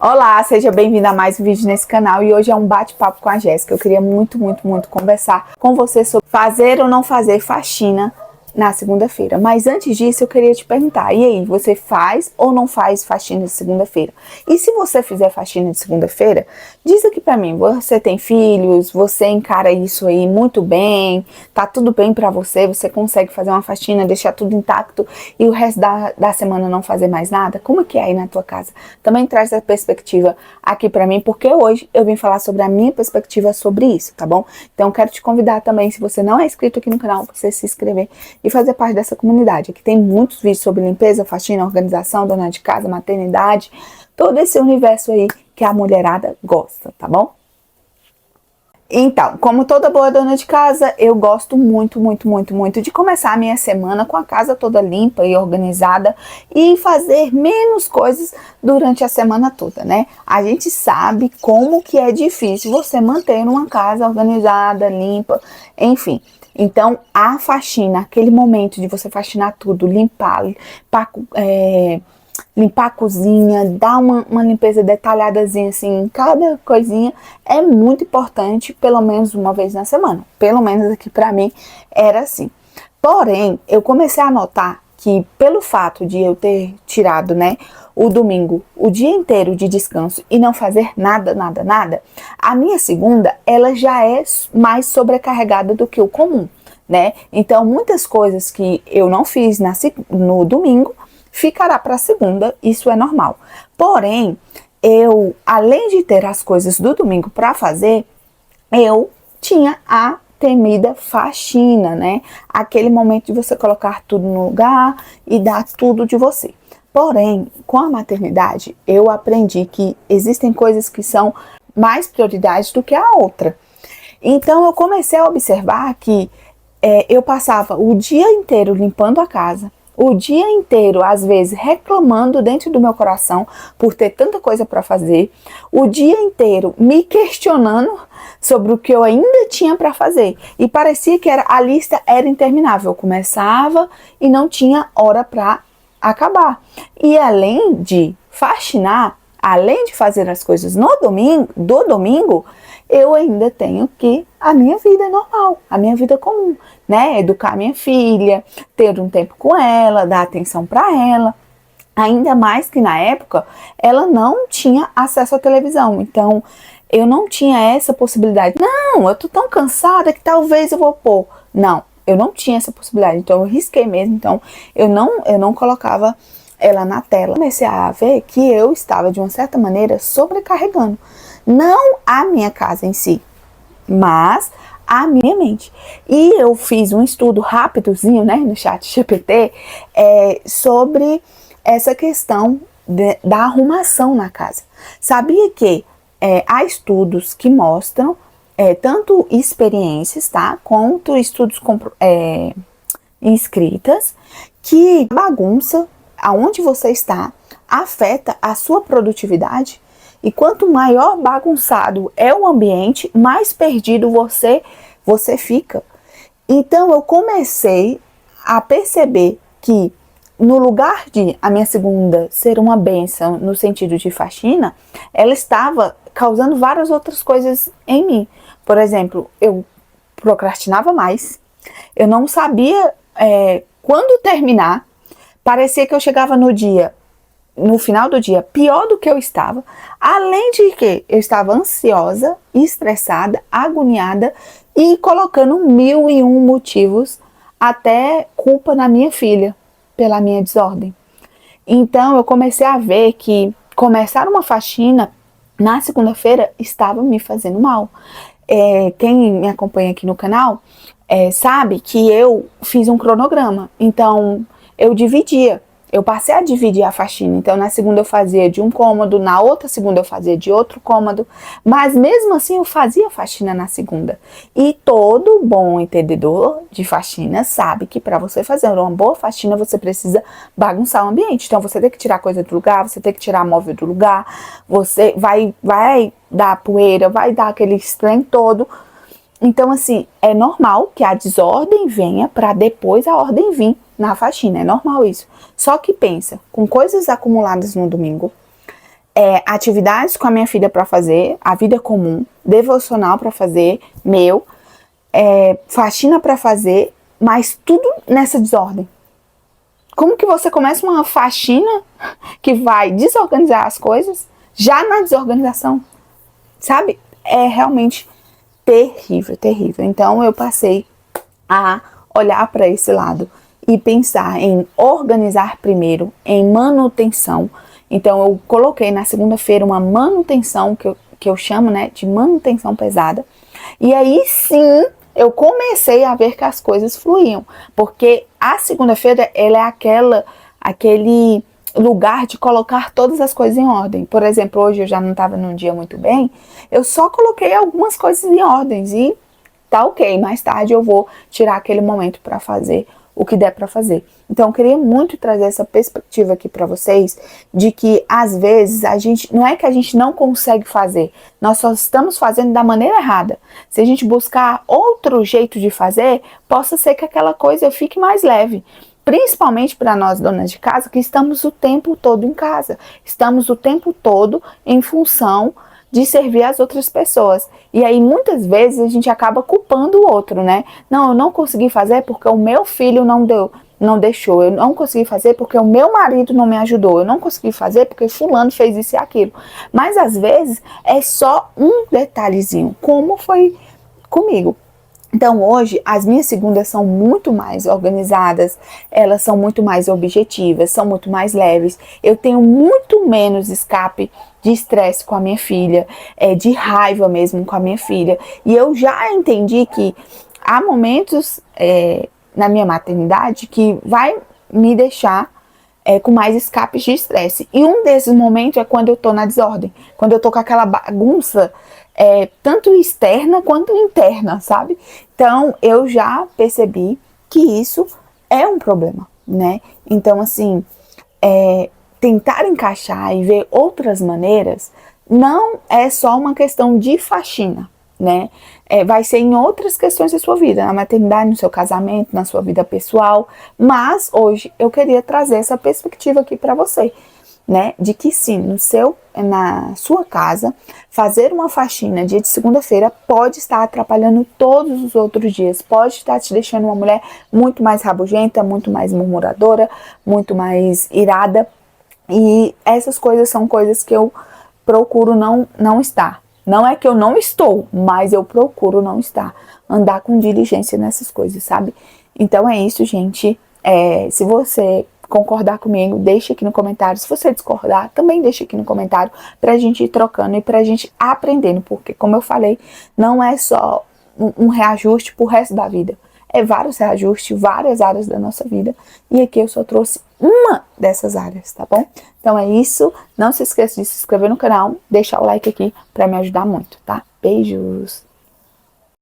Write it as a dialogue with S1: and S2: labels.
S1: Olá, seja bem-vindo a mais um vídeo nesse canal e hoje é um bate-papo com a Jéssica. Eu queria muito conversar com você sobre fazer ou não fazer faxina na segunda-feira. Mas antes disso, eu queria te perguntar, e aí, você faz ou não faz faxina de segunda-feira? E se você fizer faxina de segunda-feira, diz aqui pra mim, você tem filhos, você encara isso aí muito bem, tá tudo bem pra você, você consegue fazer uma faxina, deixar tudo intacto e o resto da semana não fazer mais nada? Como é que é aí na tua casa? Também traz essa perspectiva aqui pra mim, porque hoje eu vim falar sobre a minha perspectiva sobre isso, tá bom? Então eu quero te convidar também, se você não é inscrito aqui no canal, você se inscrever e fazer parte dessa comunidade. Aqui tem muitos vídeos sobre limpeza, faxina, organização, dona de casa, maternidade, todo esse universo aí que a mulherada gosta, tá bom? Então, como toda boa dona de casa, eu gosto muito de começar a minha semana com a casa toda limpa e organizada e fazer menos coisas durante a semana toda, né? A gente sabe como que é difícil você manter uma casa organizada, limpa, enfim. Então, a faxina, aquele momento de você faxinar tudo, limpar a cozinha, dar uma limpeza detalhadazinha assim em cada coisinha, é muito importante, pelo menos uma vez na semana. Pelo menos aqui pra mim era assim. Porém, eu comecei a notar que pelo fato de eu ter tirado, né, o domingo, o dia inteiro de descanso e não fazer nada, a minha segunda, ela já é mais sobrecarregada do que o comum, né? Então, muitas coisas que eu não fiz no domingo, ficará para segunda, isso é normal. Porém, eu, além de ter as coisas do domingo para fazer, eu tinha a temida faxina, né? Aquele momento de você colocar tudo no lugar e dar tudo de você. Porém, com a maternidade, eu aprendi que existem coisas que são mais prioridades do que a outra. Então, eu comecei a observar que eu passava o dia inteiro limpando a casa, o dia inteiro, às vezes, reclamando dentro do meu coração por ter tanta coisa para fazer, o dia inteiro me questionando sobre o que eu ainda tinha para fazer. E parecia que a lista era interminável. Eu começava e não tinha hora para acabar. E além de faxinar, além de fazer as coisas no domingo, eu ainda tenho que a minha vida normal, a minha vida comum, né? Educar minha filha, ter um tempo com ela, dar atenção para ela. Ainda mais que na época ela não tinha acesso à televisão, então eu não tinha essa possibilidade. Não, eu tô tão cansada que talvez eu vou pôr. Não, eu não tinha essa possibilidade, então eu risquei mesmo, então eu não colocava ela na tela. Comecei a ver que eu estava de uma certa maneira sobrecarregando, não a minha casa em si, mas a minha mente. E eu fiz um estudo rapidozinho, né, no chat GPT, sobre essa questão da arrumação na casa. Sabia que há estudos que mostram tanto experiências, tá, quanto estudos escritas, que a bagunça aonde você está afeta a sua produtividade. E quanto maior bagunçado é o ambiente, mais perdido você fica. Então eu comecei a perceber que no lugar de a minha segunda ser uma bênção no sentido de faxina, ela estava causando várias outras coisas em mim. Por exemplo, eu procrastinava mais, eu não sabia quando terminar, parecia que eu chegava no final do dia, pior do que eu estava, além de que eu estava ansiosa, estressada, agoniada e colocando 1001 motivos, até culpa na minha filha, pela minha desordem. Então eu comecei a ver que começar uma faxina na segunda-feira estava me fazendo mal. Quem me acompanha aqui no canal sabe que eu fiz um cronograma, então eu passei a dividir a faxina. Então na segunda eu fazia de um cômodo, na outra segunda eu fazia de outro cômodo, mas mesmo assim eu fazia faxina na segunda. E todo bom entendedor de faxina sabe que para você fazer uma boa faxina você precisa bagunçar o ambiente. Então você tem que tirar coisa do lugar, você tem que tirar móvel do lugar, você vai dar poeira, vai dar aquele estranho todo. Então assim, é normal que a desordem venha para depois a ordem vir na faxina, é normal isso. Só que pensa, com coisas acumuladas no domingo, atividades com a minha filha para fazer, a vida comum, devocional para fazer, faxina para fazer, mas tudo nessa desordem. Como que você começa uma faxina que vai desorganizar as coisas já na desorganização? Sabe? É realmente terrível, terrível. Então eu passei a olhar para esse lado e pensar em organizar primeiro, em manutenção. Então eu coloquei na segunda-feira uma manutenção que eu chamo, né, de manutenção pesada. E aí sim eu comecei a ver que as coisas fluíam, porque a segunda-feira ela é aquele lugar de colocar todas as coisas em ordem. Por exemplo, hoje eu já não estava num dia muito bem, eu só coloquei algumas coisas em ordens e tá ok, mais tarde eu vou tirar aquele momento para fazer o que der para fazer. Então eu queria muito trazer essa perspectiva aqui para vocês, de que às vezes não é que a gente não consegue fazer, nós só estamos fazendo da maneira errada. Se a gente buscar outro jeito de fazer, possa ser que aquela coisa fique mais leve. Principalmente para nós donas de casa, que estamos o tempo todo em casa, estamos o tempo todo em função de servir as outras pessoas. E aí muitas vezes a gente acaba culpando o outro, né? Não, eu não consegui fazer porque o meu filho não deixou. Eu não consegui fazer porque o meu marido não me ajudou. Eu não consegui fazer porque fulano fez isso e aquilo. Mas às vezes é só um detalhezinho, como foi comigo. Então hoje as minhas segundas são muito mais organizadas, elas são muito mais objetivas, são muito mais leves. Eu tenho muito menos escape de estresse com a minha filha, de raiva mesmo com a minha filha. E eu já entendi que há momentos na minha maternidade que vai me deixar com mais escapes de estresse. E um desses momentos é quando eu tô na desordem, quando eu tô com aquela bagunça tanto externa quanto interna, sabe? Então, eu já percebi que isso é um problema, né? Então, assim, tentar encaixar e ver outras maneiras não é só uma questão de faxina, né? Vai ser em outras questões da sua vida, na maternidade, no seu casamento, na sua vida pessoal, mas hoje eu queria trazer essa perspectiva aqui para você, né, de que sim, na sua casa, fazer uma faxina dia de segunda-feira pode estar atrapalhando todos os outros dias, pode estar te deixando uma mulher muito mais rabugenta, muito mais murmuradora, muito mais irada, e essas coisas são coisas que eu procuro não estar. Não é que eu não estou, mas eu procuro não estar, andar com diligência nessas coisas, sabe? Então é isso, gente. Se você concordar comigo, deixa aqui no comentário. Se você discordar, também deixa aqui no comentário pra gente ir trocando e pra gente aprendendo, porque como eu falei, não é só um reajuste pro resto da vida, é vários reajustes, várias áreas da nossa vida, e aqui eu só trouxe uma dessas áreas, tá bom? Então é isso, não se esqueça de se inscrever no canal, deixar o like aqui pra me ajudar muito, tá? Beijos!